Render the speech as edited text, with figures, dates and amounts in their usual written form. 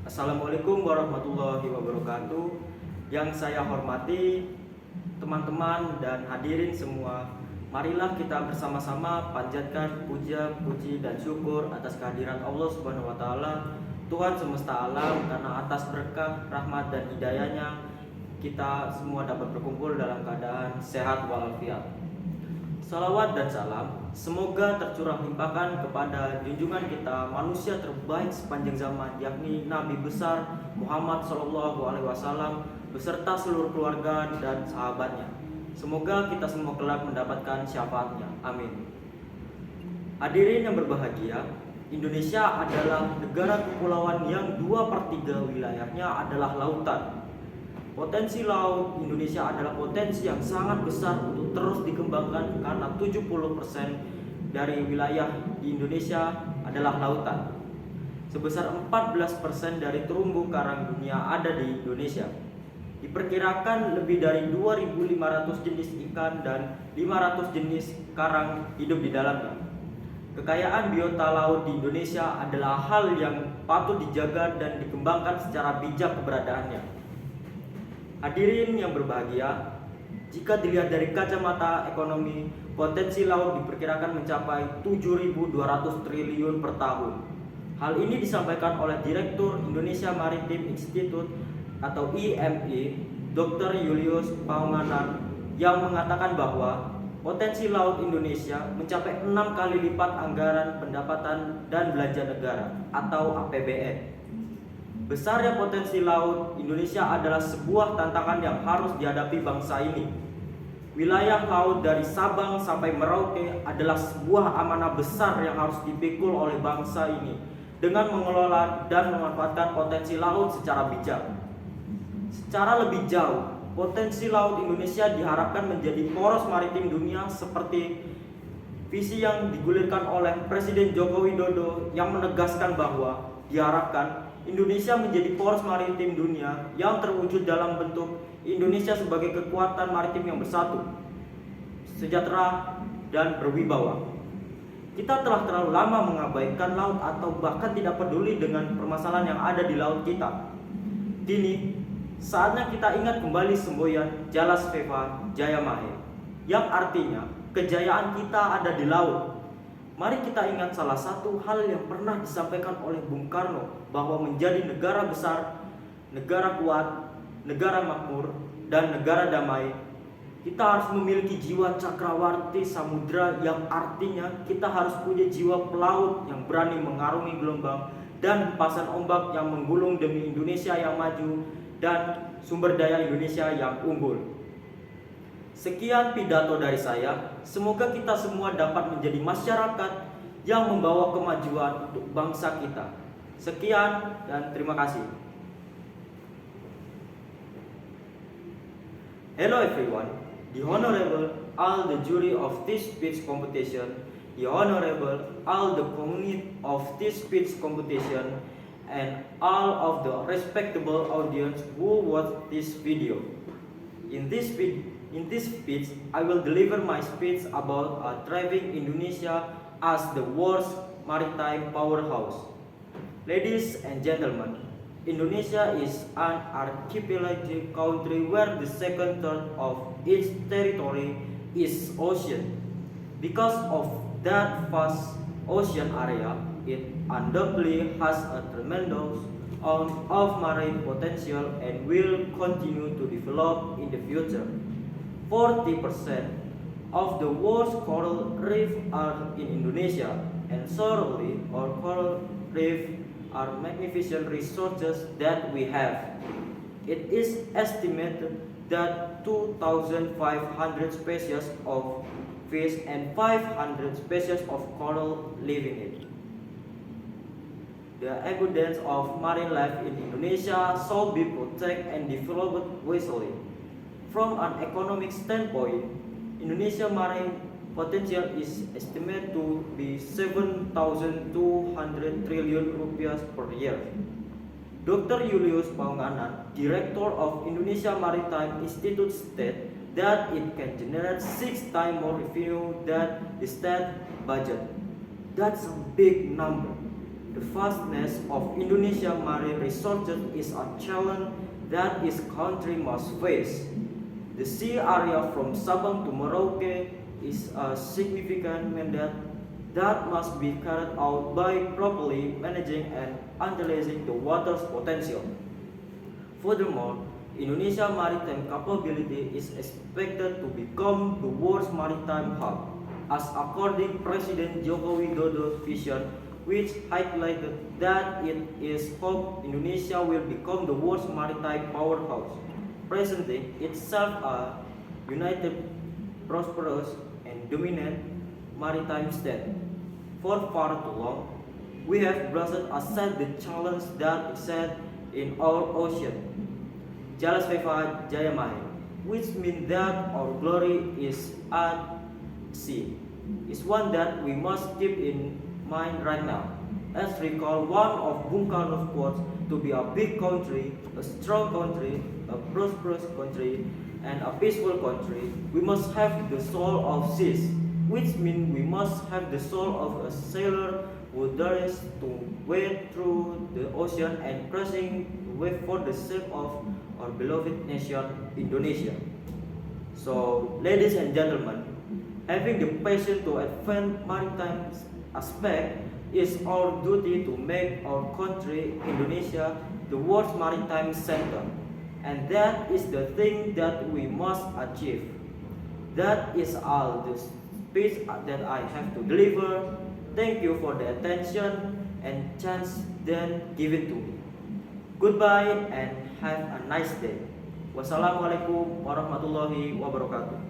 Assalamualaikum warahmatullahi wabarakatuh. Yang saya hormati teman-teman dan hadirin semua, marilah kita bersama-sama panjatkan puja, puji dan syukur atas kehadiran Allah Subhanahu wa taala, Tuhan semesta alam, karena atas berkah, rahmat dan hidayahnya kita semua dapat berkumpul dalam keadaan sehat walafiat. Salawat dan salam semoga tercurah limpahkan kepada junjungan kita, manusia terbaik sepanjang zaman, yakni Nabi besar Muhammad SAW beserta seluruh keluarga dan sahabatnya. Semoga kita semua kelak mendapatkan syafaatnya. Amin. Hadirin yang berbahagia, Indonesia adalah negara kepulauan yang 2/3 wilayahnya adalah lautan. Potensi laut Indonesia adalah potensi yang sangat besar untuk terus dikembangkan karena 70% dari wilayah di Indonesia adalah lautan. Sebesar 14% dari terumbu karang dunia ada di Indonesia. Diperkirakan lebih dari 2.500 jenis ikan dan 500 jenis karang hidup di dalamnya. Kekayaan biota laut di Indonesia adalah hal yang patut dijaga dan dikembangkan secara bijak keberadaannya. Hadirin yang berbahagia, jika dilihat dari kacamata ekonomi, potensi laut diperkirakan mencapai 7.200 triliun per tahun. Hal ini disampaikan oleh Direktur Indonesia Maritime Institute atau IMI, Dr. Julius Paunganan, yang mengatakan bahwa potensi laut Indonesia mencapai 6 kali lipat anggaran pendapatan dan belanja negara atau APBN. Besarnya potensi laut Indonesia adalah sebuah tantangan yang harus dihadapi bangsa ini. Wilayah laut dari Sabang sampai Merauke adalah sebuah amanah besar yang harus dipikul oleh bangsa ini dengan mengelola dan memanfaatkan potensi laut secara bijak. Secara lebih jauh, potensi laut Indonesia diharapkan menjadi poros maritim dunia seperti visi yang digulirkan oleh Presiden Joko Widodo yang menegaskan bahwa diharapkan Indonesia menjadi poros maritim dunia yang terwujud dalam bentuk Indonesia sebagai kekuatan maritim yang bersatu, sejahtera, dan berwibawa. Kita telah terlalu lama mengabaikan laut atau bahkan tidak peduli dengan permasalahan yang ada di laut kita. Kini, saatnya kita ingat kembali semboyan Jalas Veva Jaya Mahe, yang artinya kejayaan kita ada di laut. Mari kita ingat salah satu hal yang pernah disampaikan oleh Bung Karno, bahwa menjadi negara besar, negara kuat, negara makmur, dan negara damai, kita harus memiliki jiwa cakrawarti samudra, yang artinya kita harus punya jiwa pelaut yang berani mengarungi gelombang dan hempasan ombak yang menggulung demi Indonesia yang maju dan sumber daya Indonesia yang unggul. Sekian pidato dari saya. Semoga kita semua dapat menjadi masyarakat yang membawa kemajuan untuk bangsa kita. Sekian dan terima kasih. Hello everyone, the honorable all the jury of this speech competition, the honorable all the community of this speech competition, and all of the respectable audience who watch this video. In this speech, I will deliver my speech about driving Indonesia as the world's maritime powerhouse. Ladies and gentlemen, Indonesia is an archipelagic country where the second third of its territory is ocean. Because of that vast ocean area, it undoubtedly has a tremendous amount of marine potential and will continue to develop in the future. 40% of the world's coral reef are in Indonesia, and surely our coral reef are magnificent resources that we have. It is estimated that 2,500 species of fish and 500 species of coral live in it. The abundance of marine life in Indonesia should be protected and developed wisely. From an economic standpoint, Indonesia marine potential is estimated to be 7,200 trillion rupiah per year. Dr. Julius Paunganan, Director of Indonesia Maritime Institute, stated that it can generate 6 times more revenue than the state budget. That's a big number. The vastness of Indonesia marine resources is a challenge that its country must face. The sea area from Sabang to Merauke is a significant mandate that must be carried out by properly managing and utilizing the water's potential. Furthermore, Indonesia maritime capability is expected to become the world's maritime hub, as according President Joko Widodo's vision, which highlighted that it is hoped Indonesia will become the world's maritime powerhouse, presenting itself a united, prosperous, and dominant maritime state. For far too long, we have brushed aside the challenge that exists in our ocean, Jalas Viva Jaya Mahe, which means that our glory is at sea, is one that we must keep in mind right now. Let's recall one of Bung Karno's quotes: to be a big country, a strong country, a prosperous country, and a peaceful country, we must have the soul of seas, which means we must have the soul of a sailor who dares to wade through the ocean and crossing the wave for the sake of our beloved nation, Indonesia. So, ladies and gentlemen, having the passion to advance maritime aspect is our duty to make our country, Indonesia, the world's maritime center. And that is the thing that we must achieve. That is all the speech that I have to deliver. Thank you for the attention and chance then given to me. Goodbye and have a nice day. Wassalamualaikum warahmatullahi wabarakatuh.